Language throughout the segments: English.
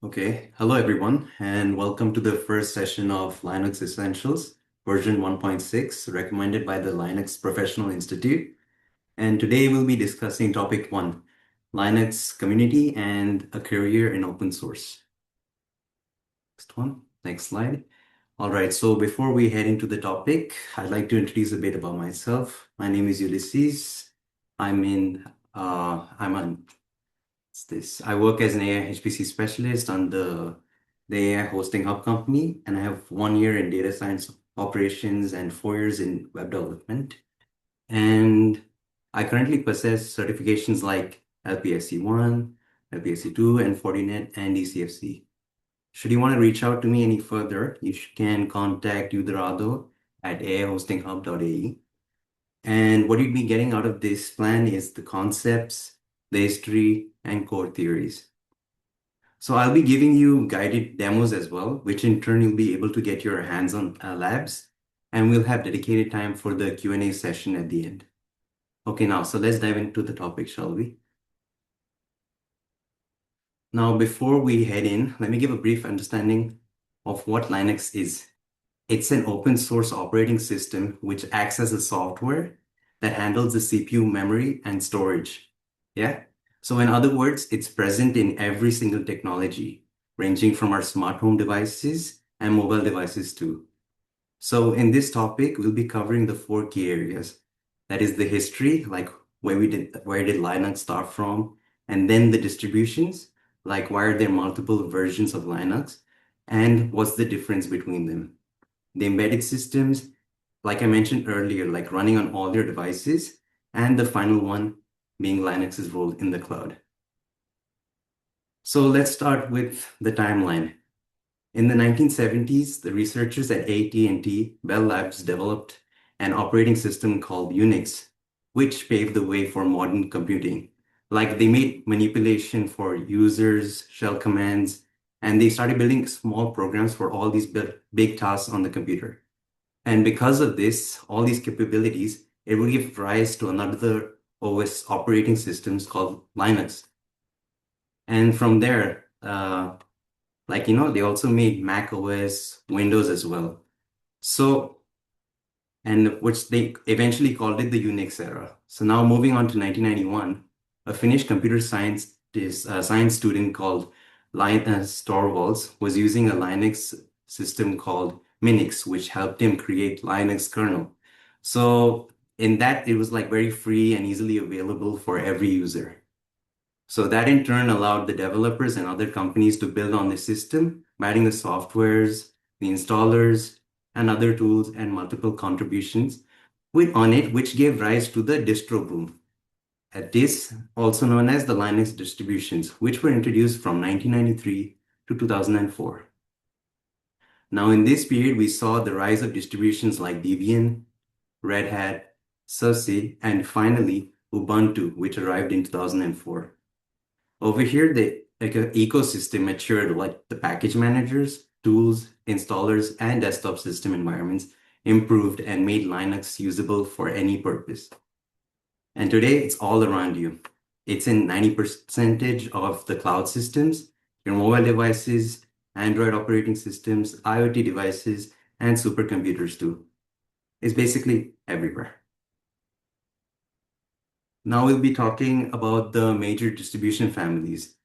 Okay, hello everyone, and welcome to the first session of Linux Essentials, version 1.6, recommended by the Linux Professional Institute. And today we'll be discussing topic 1, Linux community and a career in open source. Next slide. All right, so before we head into the topic, I'd like to introduce a bit about myself. My name is Ulysses. I'm in, I'm on I work as an AI HPC specialist on the AI hosting hub company, and I have 1 year in data science operations and 4 years in web development. And I currently possess certifications like LPIC1, LPIC2, and Fortinet and ECFC. Should you want to reach out to me any further, you can contact Udorado at aihostinghub.ae. And what you'd be getting out of this plan is the concepts, the history, and core theories. So I'll be giving you guided demos as well, which in turn you'll be able to get your hands on labs, and we'll have dedicated time for the Q&A session at the end. Okay, now, so let's dive into the topic, shall we? Now, before we head in, let me give a brief understanding of what Linux is. It's an open source operating system which acts as a software that handles the CPU, memory, and storage. Yeah? So in other words, it's present in every single technology, ranging from our smart home devices and mobile devices too. So in this topic, we'll be covering the 4 key areas. That is the history, like where did Linux start from, and then the distributions, like why are there multiple versions of Linux, and what's the difference between them. The embedded systems, like I mentioned earlier, like running on all your devices, and the final one being Linux's role in the cloud. So let's start with the timeline. In the 1970s, the researchers at AT&T Bell Labs developed an operating system called Unix, which paved the way for modern computing. Like they made manipulation for users, shell commands, and they started building small programs for all these big tasks on the computer. And because of this, all these capabilities, it will give rise to another OS operating systems called Linux. And from there, they also made Mac OS, Windows as well. So, and which they eventually called it the Unix era. So now moving on to 1991, a Finnish computer science student called Linus Torvalds was using a Linux system called Minix, which helped him create Linux kernel. So in that, it was like very free and easily available for every user. So that in turn allowed the developers and other companies to build on the system, adding the softwares, the installers, and other tools and multiple contributions on it, which gave rise to the distro boom. This, also known as the Linux distributions, which were introduced from 1993 to 2004. Now, in this period, we saw the rise of distributions like Debian, Red Hat, SUSE, and finally, Ubuntu, which arrived in 2004. Over here, the ecosystem matured, like the package managers, tools, installers, and desktop system environments improved and made Linux usable for any purpose. And today, it's all around you. It's in 90% of the cloud systems, your mobile devices, Android operating systems, IoT devices, and supercomputers too. It's basically everywhere. Now we'll be talking about the major distribution families.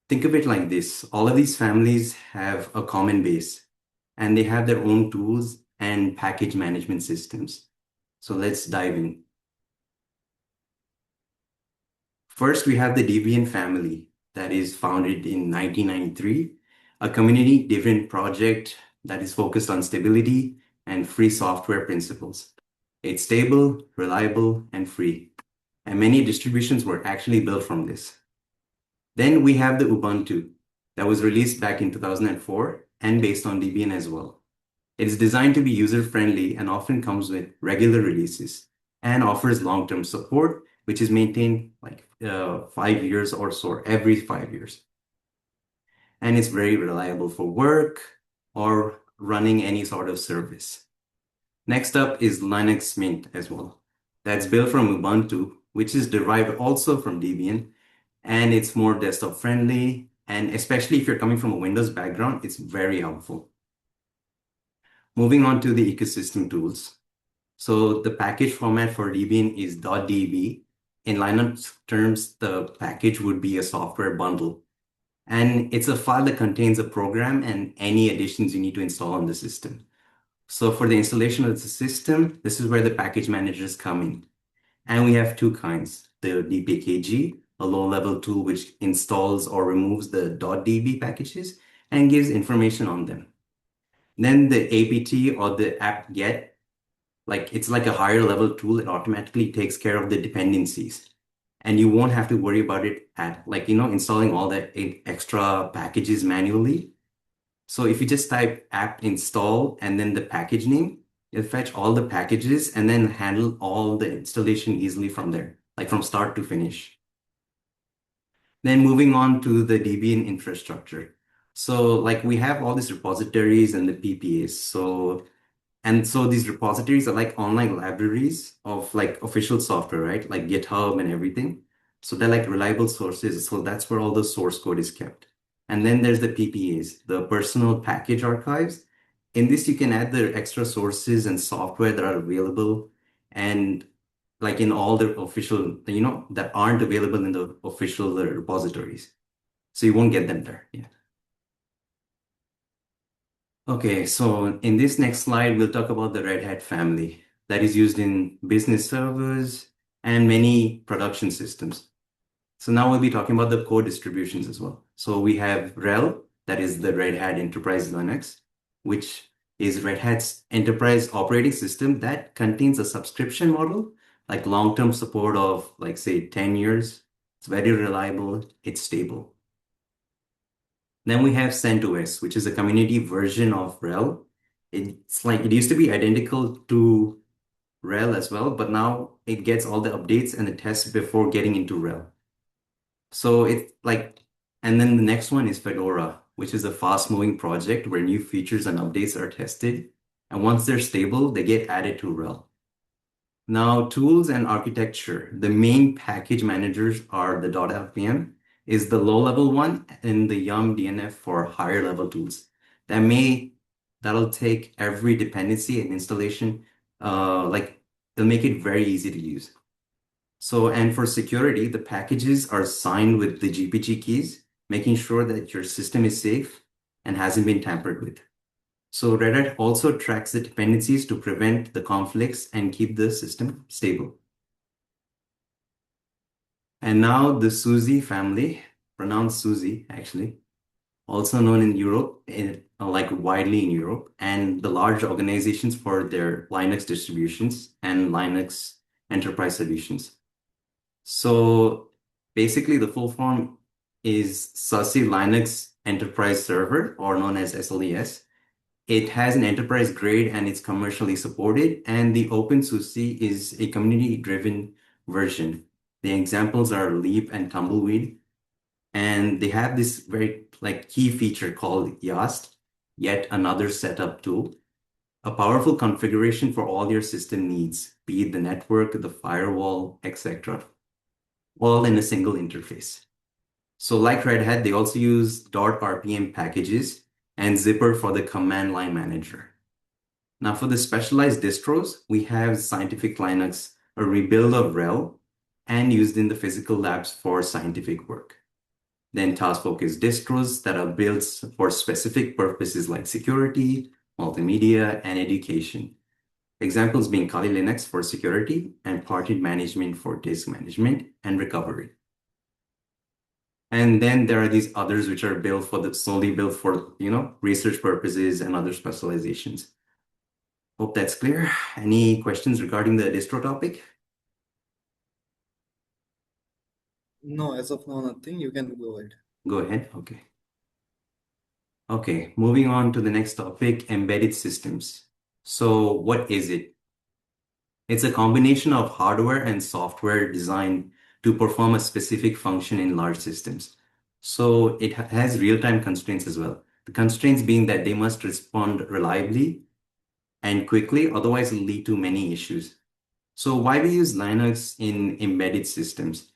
Think of it like this. All of these families have a common base, and they have their own tools and package management systems. So let's dive in. First, we have the Debian family that is founded in 1993, a community-driven project that is focused on stability and free software principles. It's stable, reliable, and free. And many distributions were actually built from this. Then we have the Ubuntu that was released back in 2004 and based on Debian as well. It is designed to be user-friendly and often comes with regular releases and offers long-term support, which is maintained like 5 years or so, every 5 years. And it's very reliable for work or running any sort of service. Next up is Linux Mint as well. That's built from Ubuntu, which is derived also from Debian, and it's more desktop friendly And especially if you're coming from a Windows background, it's very helpful. Moving on to the ecosystem tools. So the package format for Debian is .db. In Linux terms, the package would be a software bundle. And it's a file that contains a program and any additions you need to install on the system. So for the installation of the system, this is where the package managers come in. And we have two kinds, the dpkg, a low-level tool which installs or removes the .db packages and gives information on them. Then the apt or the apt-get, like it's like a higher level tool. It automatically takes care of the dependencies. And you won't have to worry about it at installing all the extra packages manually. So if you just type apt install and then the package name, it'll fetch all the packages and then handle all the installation easily from there, like from start to finish. Then moving on to the Debian infrastructure. So like we have all these repositories and the PPAs. So these repositories are like online libraries of like official software, right? Like GitHub and everything. So they're like reliable sources. So that's where all the source code is kept. And then there's the PPAs, the personal package archives. In this, you can add the extra sources and software that are available and like in all the official, that aren't available in the official repositories. So you won't get them there. Yeah. Okay, so in this next slide, we'll talk about the Red Hat family that is used in business servers and many production systems. So now we'll be talking about the core distributions as well. So we have RHEL, that is the Red Hat Enterprise Linux, which is Red Hat's enterprise operating system that contains a subscription model, like long-term support of like say 10 years. It's very reliable, it's stable. Then we have CentOS, which is a community version of RHEL. It's like it used to be identical to RHEL as well, but now it gets all the updates and the tests before getting into RHEL. So it's like, and then the next one is Fedora, which is a fast-moving project where new features and updates are tested. And once they're stable, they get added to RHEL. Now, tools and architecture. The main package managers are the .lpm is the low-level one and the yum DNF for higher level tools. That'll take every dependency and installation, like they'll make it very easy to use. So, and for security, the packages are signed with the GPG keys, making sure that your system is safe and hasn't been tampered with. So Red Hat also tracks the dependencies to prevent the conflicts and keep the system stable. And now the SUSE family, pronounced SUSE actually, also known in Europe, like widely in Europe, and the large organizations for their Linux distributions and Linux enterprise solutions. So basically the full form is SUSE Linux Enterprise Server, or known as SLES. It has an enterprise grade and it's commercially supported. And the OpenSUSE is a community-driven version. The examples are Leap and Tumbleweed. And they have this very like key feature called YAST, yet another setup tool, a powerful configuration for all your system needs, be it the network, the firewall, etc., all in a single interface. So like Red Hat, they also use .rpm packages and Zypper for the command line manager. Now for the specialized distros, we have Scientific Linux, a rebuild of RHEL, and used in the physical labs for scientific work. Then task-focused distros that are built for specific purposes like security, multimedia, and education. Examples being Kali Linux for security and Party management for disk management and recovery. And then there are these others which are solely built for, research purposes and other specializations. Hope that's clear. Any questions regarding the distro topic? No, as of now, nothing. You can go ahead. Go ahead. Okay. Okay, moving on to the next topic, embedded systems. So what is it? It's a combination of hardware and software designed to perform a specific function in large systems. So it has real-time constraints as well. The constraints being that they must respond reliably and quickly, otherwise it'll lead to many issues. So why we use Linux in embedded systems?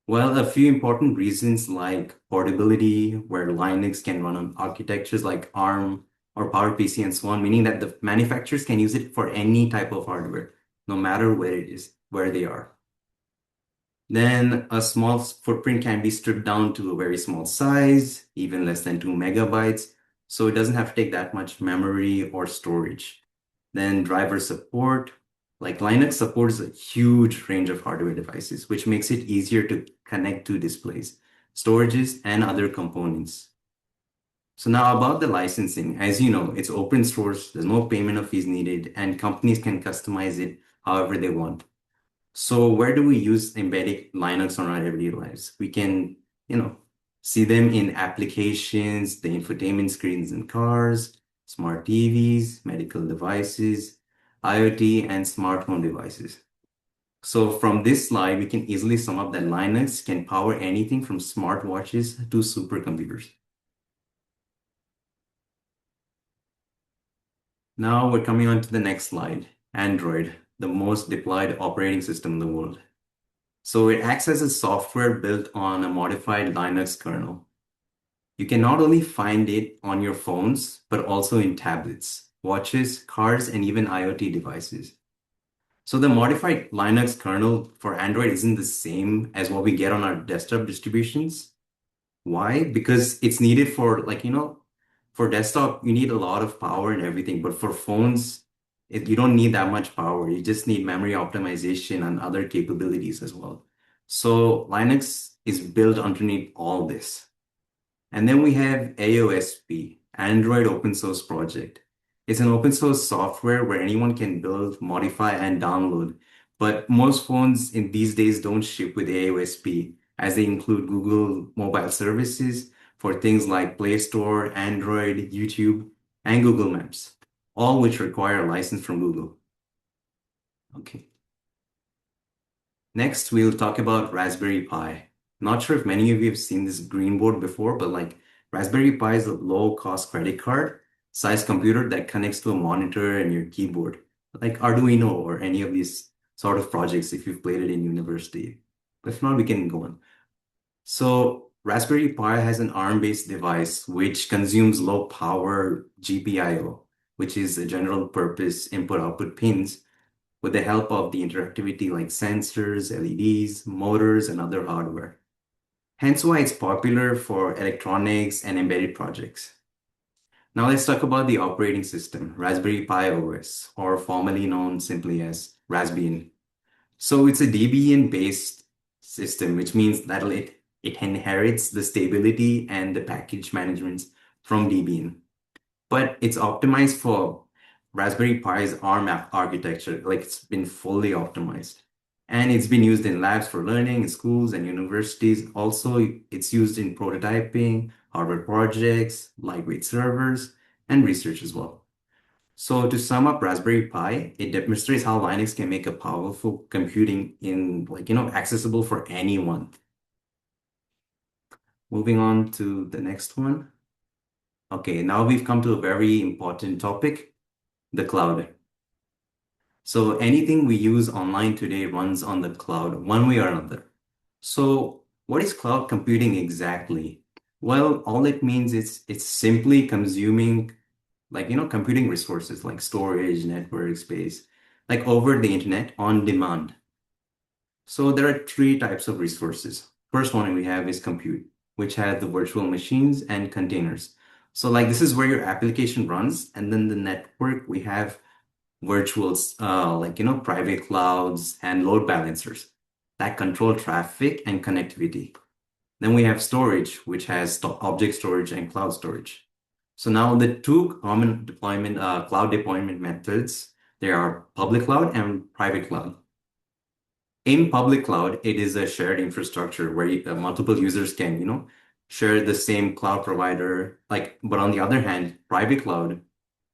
Well, a few important reasons like portability, where Linux can run on architectures like ARM or PowerPC and so on, meaning that the manufacturers can use it for any type of hardware, no matter where it is, where they are. Then a small footprint can be stripped down to a very small size, even less than 2 MB, so it doesn't have to take that much memory or storage. Then driver support, like Linux supports a huge range of hardware devices, which makes it easier to connect to displays, storages, and other components. So now about the licensing, as you know, it's open source, there's no payment of fees needed, and companies can customize it however they want. So where do we use embedded Linux on our everyday lives? We can, you know, see them in applications, the infotainment screens in cars, smart TVs, medical devices, IoT, and smart home devices. So from this slide, we can easily sum up that Linux can power anything from smartwatches to supercomputers. Now we're coming on to the next slide, Android, the most deployed operating system in the world. So it acts as a software built on a modified Linux kernel. You can not only find it on your phones, but also in tablets, watches, cars, and even IoT devices. So the modified Linux kernel for Android isn't the same as what we get on our desktop distributions. Why? Because it's needed for for desktop, you need a lot of power and everything, but for phones, you don't need that much power. You just need memory optimization and other capabilities as well. So Linux is built underneath all this. And then we have AOSP, Android Open Source Project. It's an open source software where anyone can build, modify, and download. But most phones in these days don't ship with AOSP, as they include Google mobile services for things like Play Store, Android, YouTube, and Google Maps, all which require a license from Google. Okay. Next, we'll talk about Raspberry Pi. Not sure if many of you have seen this green board before, but like Raspberry Pi is a low-cost credit card size computer that connects to a monitor and your keyboard, like Arduino or any of these sort of projects if you've played it in university. If not, we can go on. So Raspberry Pi has an ARM-based device which consumes low-power GPIO, which is a general purpose input-output pins with the help of the interactivity like sensors, LEDs, motors, and other hardware. Hence why it's popular for electronics and embedded projects. Now let's talk about the operating system, Raspberry Pi OS, or formerly known simply as Raspbian. So it's a Debian-based system, which means that it inherits the stability and the package management from Debian, but it's optimized for Raspberry Pi's ARM architecture. Like it's been fully optimized. And it's been used in labs for learning, in schools and universities. Also, it's used in prototyping, hardware projects, lightweight servers, and research as well. So to sum up Raspberry Pi, it demonstrates how Linux can make a powerful computing in accessible for anyone. Moving on to the next one. Okay, now we've come to a very important topic, the cloud. So anything we use online today runs on the cloud one way or another. So what is cloud computing exactly? Well, all it means is it's simply consuming computing resources like storage, network space, like over the internet on demand. So there are three types of resources. First one we have is compute, which has the virtual machines and containers. So like this is where your application runs, and then the network we have virtuals, private clouds and load balancers that control traffic and connectivity. Then we have storage, which has object storage and cloud storage. So now the two common cloud deployment methods, there are public cloud and private cloud. In public cloud, it is a shared infrastructure where multiple users can, share the same cloud provider. But on the other hand, private cloud,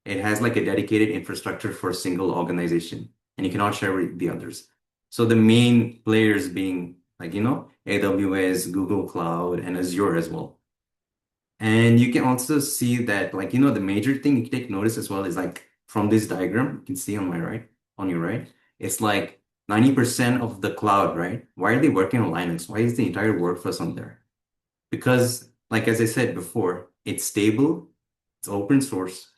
it has like a dedicated infrastructure for a single organization, and you cannot share with the others. So the main players being AWS, Google Cloud, and Azure as well. And you can also see that the major thing you can take notice as well is like from this diagram, you can see on my right, on your right, it's like 90% of the cloud, right? Why are they working on Linux? Why is the entire workforce on there? Because, like as I said before, it's stable, it's open source,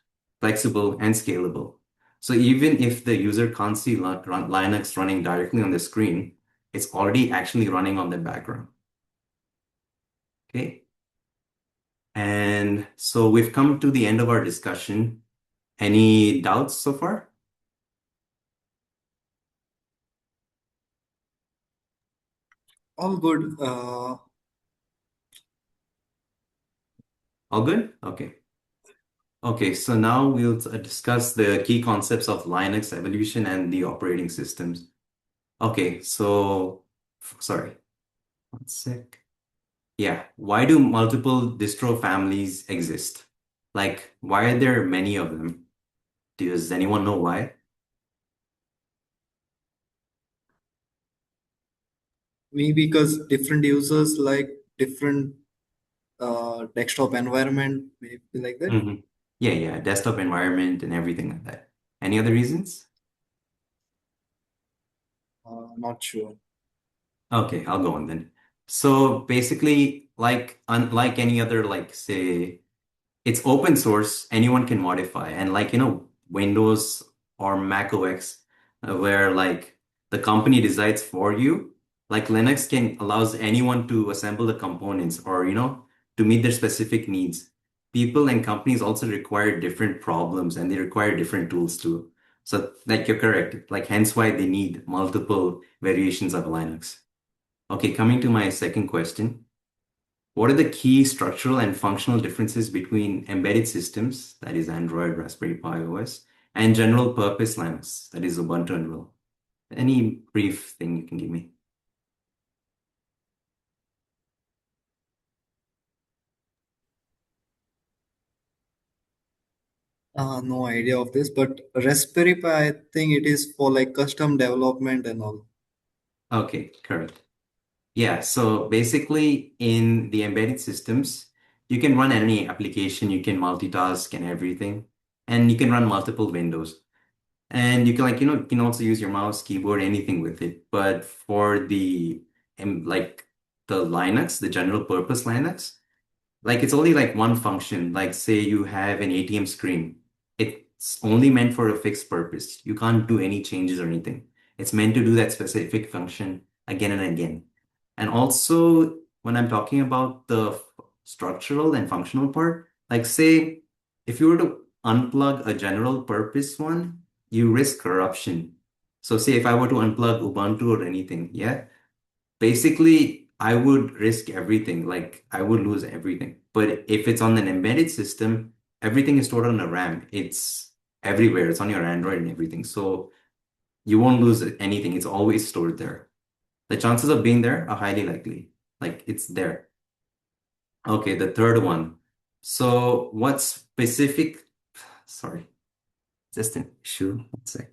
flexible, and scalable. So even if the user can't see Linux running directly on the screen, it's already actually running on the background. Okay. And so we've come to the end of our discussion. Any doubts so far? All good. All good? Okay. Okay, so now we'll discuss the key concepts of Linux evolution and the operating systems. Okay, so sorry, one sec. Yeah, why do multiple distro families exist? Like, why are there many of them? Does anyone know why? Maybe because different users like different desktop environment, maybe like that. Hmm. Yeah, yeah, desktop environment and everything like that. Any other reasons? Not sure. Okay, I'll go on then. So basically, like unlike any other, like say, it's open source, anyone can modify. And like, Windows or Mac OS, where like the company decides for you, like Linux can allows anyone to assemble the components or, to meet their specific needs. People and companies also require different problems and they require different tools too. So like you're correct. Like hence why they need multiple variations of Linux. Okay, coming to my second question. What are the key structural and functional differences between embedded systems, that is Android, Raspberry Pi OS, and general purpose Linux, that is Ubuntu and RHEL? Any brief thing you can give me? No idea of this, but Raspberry Pi, I think it is for like custom development and all. Okay, correct. Yeah, so basically in the embedded systems, you can run any application, you can multitask and everything, and you can run multiple windows. And you can you can also use your mouse, keyboard, anything with it. But for like the Linux, the general purpose Linux, like it's only like one function. Like say you have an ATM screen. It's only meant for a fixed purpose. You can't do any changes or anything. It's meant to do that specific function again and again. And also when I'm talking about the structural and functional part, like say if you were to unplug a general purpose one, you risk corruption. So say if I were to unplug Ubuntu or anything, yeah, basically, I would risk everything. Like I would lose everything. But if it's on an embedded system, everything is stored on a RAM. It's everywhere. It's on your Android and everything. So you won't lose anything. It's always stored there. The chances of being there are highly likely. Like it's there. Okay, the third one. So what specific, sorry, just an issue. One sec.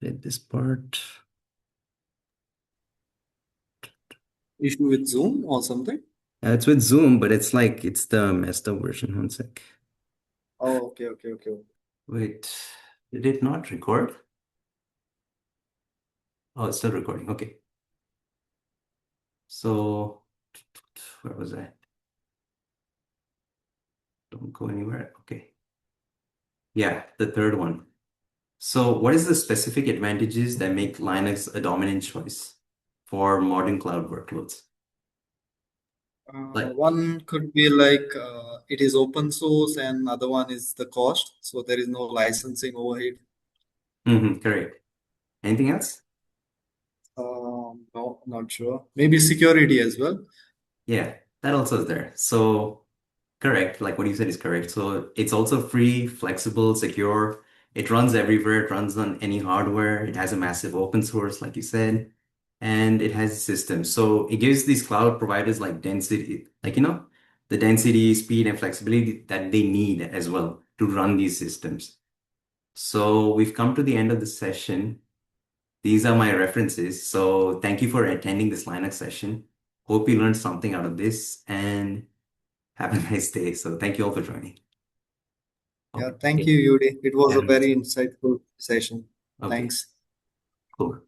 Did this part. Issue with Zoom or something? It's with Zoom, but it's like it's the messed up version. One sec. Oh, okay, okay, okay. Wait, did it not record? Oh, it's still recording. Okay. So, where was I? Don't go anywhere. Okay. Yeah, the third one. So, what is the specific advantages that make Linux a dominant choice for modern cloud workloads? Like, One could be like it is open source, and other one is the cost. So there is no licensing overhead. correct. Anything else? No, not sure. Maybe security as well. Yeah, that also is there. So, correct. Like what you said is correct. So it's also free, flexible, secure. It runs everywhere. It runs on any hardware. It has a massive open source, like you said, and it has systems. So it gives these cloud providers like density, like, the density, speed, and flexibility that they need as well to run these systems. So we've come to the end of the session. These are my references. So thank you for attending this Linux session. Hope you learned something out of this and Have a nice day. So thank you all for joining. Yeah, Okay. thank you, Yudi. It was Have a a nice very day. insightful session. Okay, Thanks. cool.